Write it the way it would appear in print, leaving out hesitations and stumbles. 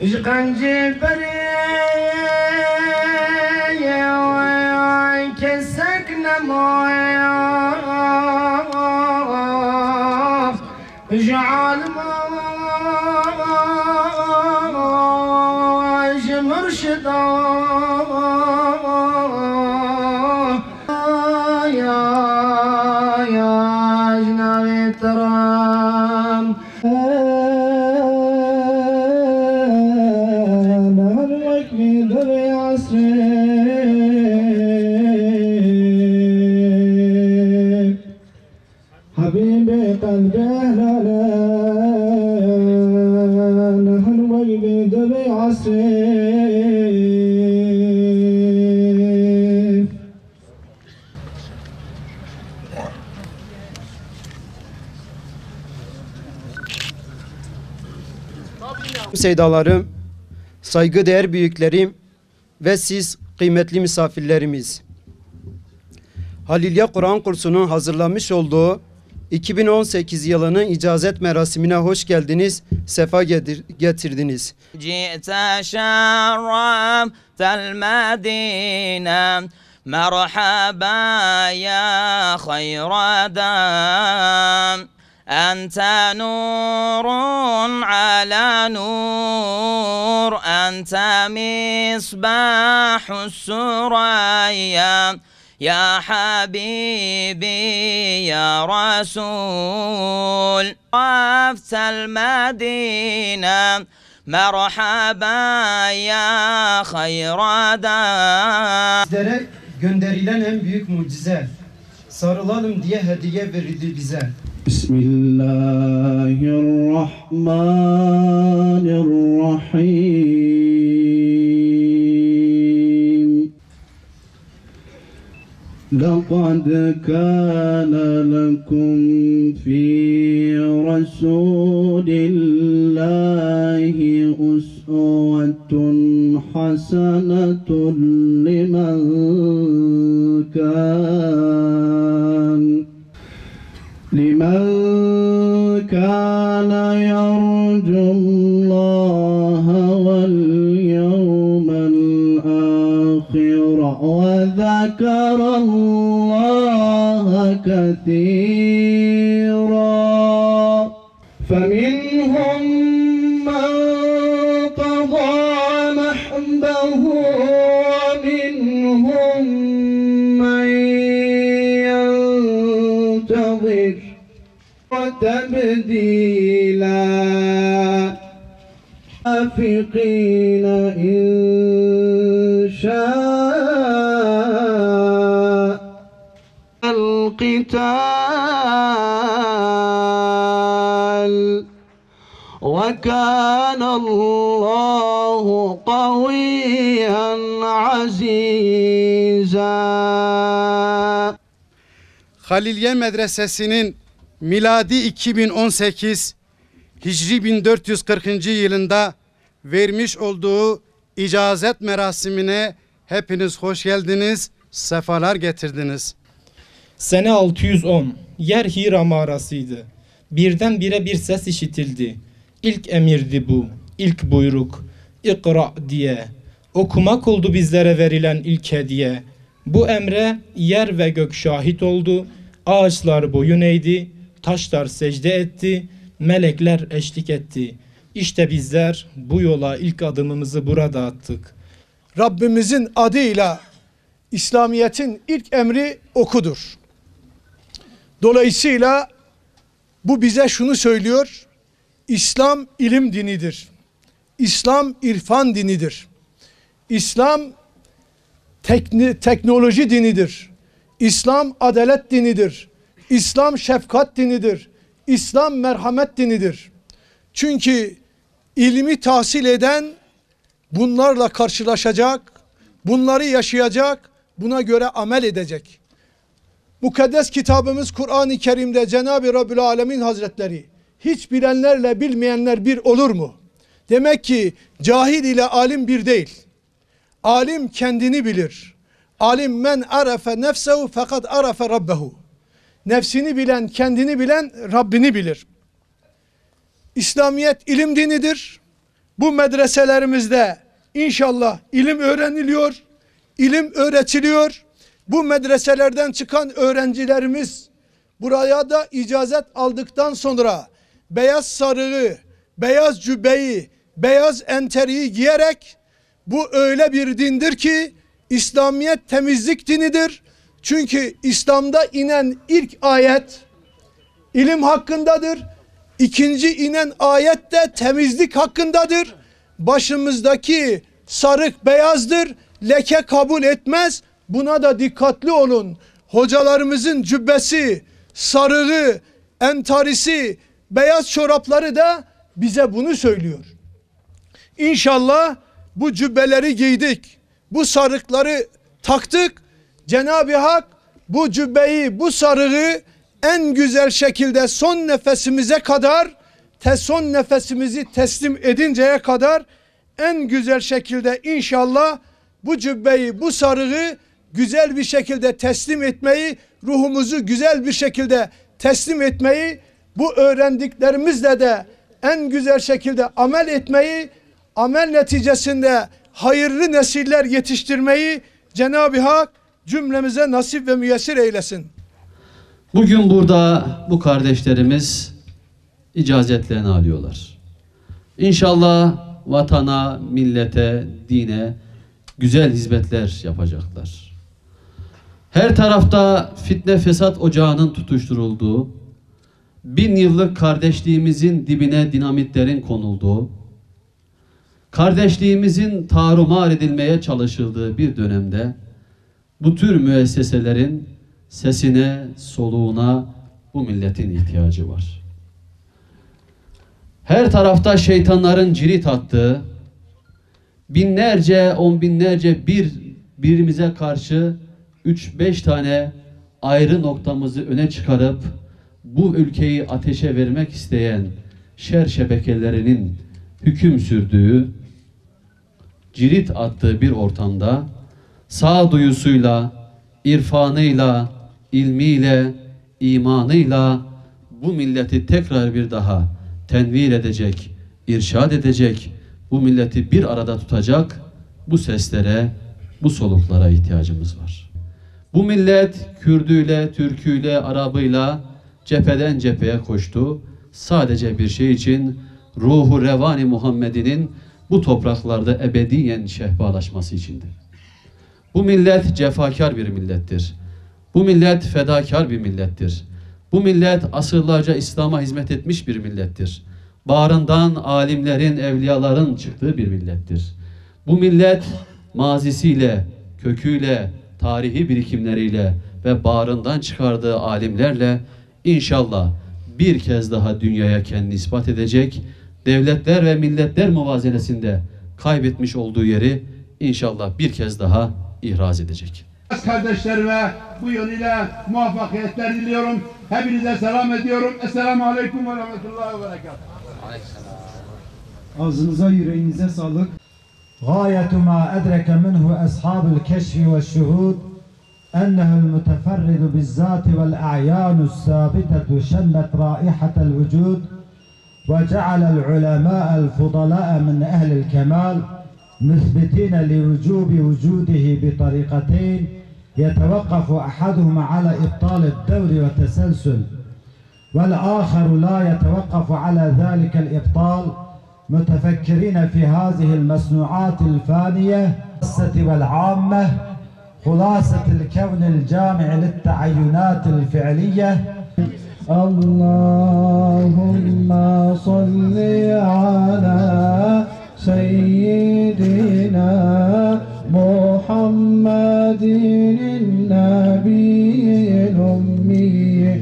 İşkence beri kesek nemoya İc'alma mürşida ya Cenab-ı Teram حبيبي قلب أهلنا نحن وجبد بعصر Seydalarım, saygıdeğer büyüklerim ve siz kıymetli misafirlerimiz. Halilye Kur'an kursunun hazırlamış olduğu 2018 yılının icazet merasimine hoş geldiniz, sefa getirdiniz. Ci'te şerraftel medine merhaba ya hayradam Ente nurun ala nur Ente misbahus suraya Ya Habibi Ya Resul Aftel Medine Merhaba ya hayradam Bizlere gönderilen en büyük mucize, sarılalım diye hediye verildi bize. Bismillahirrahmanirrahim. لقد كان لكم في رسول الله أسوة حسنة لمن كان يرجو الله واليوم الآخر وذكر الله كثيرا فمنهم من قضى نحبه ومنهم من ينتظر وتبديلا أفقين إن شاء القتال وكان الله قويا عزيزا. Halilye Medresesi'nin miladi 2018, Hicri 1440. yılında vermiş olduğu icazet merasimine hepiniz hoş geldiniz, sefalar getirdiniz. Sene 610, yer Hira mağarasıydı. Birdenbire bir ses işitildi. İlk emirdi bu, ilk buyruk. İkra diye. Okumak oldu bizlere verilen ilk hediye. Bu emre yer ve gök şahit oldu. Ağaçlar boyun eğdi, taşlar secde etti, melekler eşlik etti. İşte bizler bu yola ilk adımımızı burada attık. Rabbimizin adıyla İslamiyet'in ilk emri okudur. Dolayısıyla bu bize şunu söylüyor: İslam ilim dinidir. İslam irfan dinidir. İslam teknoloji dinidir. İslam adalet dinidir. İslam şefkat dinidir. İslam merhamet dinidir. Çünkü ilmi tahsil eden bunlarla karşılaşacak, bunları yaşayacak, buna göre amel edecek. Mukaddes kitabımız Kur'an-ı Kerim'de Cenab-ı Rabbül Alemin Hazretleri hiç bilenlerle bilmeyenler bir olur mu? Demek ki cahil ile alim bir değil. Alim kendini bilir. Alim men arefe nefsehu fakat arefe rabbehu. Nefsini bilen, kendini bilen Rabbini bilir. İslamiyet ilim dinidir. Bu medreselerimizde inşallah ilim öğreniliyor, ilim öğretiliyor. Bu medreselerden çıkan öğrencilerimiz buraya da icazet aldıktan sonra beyaz sarığı, beyaz cübbeyi, beyaz enteriyi giyerek, bu öyle bir dindir ki İslamiyet temizlik dinidir. Çünkü İslam'da inen ilk ayet ilim hakkındadır. İkinci inen ayet de temizlik hakkındadır. Başımızdaki sarık beyazdır, leke kabul etmez. Buna da dikkatli olun. Hocalarımızın cübbesi, sarığı, entarisi, beyaz çorapları da bize bunu söylüyor. İnşallah bu cübbeleri giydik, bu sarıkları taktık. Cenab-ı Hak bu cübbeyi, bu sarığı en güzel şekilde son nefesimize kadar, son nefesimizi teslim edinceye kadar en güzel şekilde inşallah bu cübbeyi, bu sarığı güzel bir şekilde teslim etmeyi, ruhumuzu güzel bir şekilde teslim etmeyi, bu öğrendiklerimizle de en güzel şekilde amel etmeyi, amel neticesinde hayırlı nesiller yetiştirmeyi Cenab-ı Hak cümlemize nasip ve müyessir eylesin. Bugün burada bu kardeşlerimiz icazetlerini alıyorlar. İnşallah vatana, millete, dine güzel hizmetler yapacaklar. Her tarafta fitne fesat ocağının tutuşturulduğu, 1000 yıllık kardeşliğimizin dibine dinamitlerin konulduğu, kardeşliğimizin tarumar edilmeye çalışıldığı bir dönemde bu tür müesseselerin sesine, soluğuna bu milletin ihtiyacı var. Her tarafta şeytanların cirit attığı, binlerce, on binlerce birbirimize karşı 3-5 tane ayrı noktamızı öne çıkarıp bu ülkeyi ateşe vermek isteyen şer şebekelerinin hüküm sürdüğü, cirit attığı bir ortamda sağduyusuyla, irfanıyla, ilmiyle, imanıyla bu milleti tekrar bir daha tenvir edecek, irşad edecek, bu milleti bir arada tutacak bu seslere, bu soluklara ihtiyacımız var. Bu millet Kürdüyle, Türküyle, Arabıyla cepheden cepheye koştu. Sadece bir şey için, ruhu revani Muhammed'inin bu topraklarda ebediyen şehbalaşması içindir. Bu millet cefakar bir millettir. Bu millet fedakar bir millettir. Bu millet asırlarca İslam'a hizmet etmiş bir millettir. Bağrından alimlerin, evliyaların çıktığı bir millettir. Bu millet mazisiyle, köküyle, tarihi birikimleriyle ve bağrından çıkardığı alimlerle inşallah bir kez daha dünyaya kendini ispat edecek, devletler ve milletler muvazenesinde kaybetmiş olduğu yeri inşallah bir kez daha ihraz edecek. Kardeşlerime bu yönüyle muvaffakiyetler diliyorum. Hepinize selam ediyorum. Esselamu Aleyküm ve Rahmetullahi ve Berekatuhu. Ağzınıza, yüreğinize sağlık. غاية ما أدرك منه أصحاب الكشف والشهود أنه المتفرد بالذات والأعيان الثابتة شمت رائحة الوجود وجعل العلماء الفضلاء من أهل الكمال مثبتين لوجوب وجوده بطريقتين يتوقف أحدهما على إبطال الدور والتسلسل والآخر لا يتوقف على ذلك الإبطال متفكرين في هذه المصنوعات الفانية والعامة خلاصة الكون الجامع للتعينات الفعلية. اللهم صل على سيدنا محمد النبي الأمي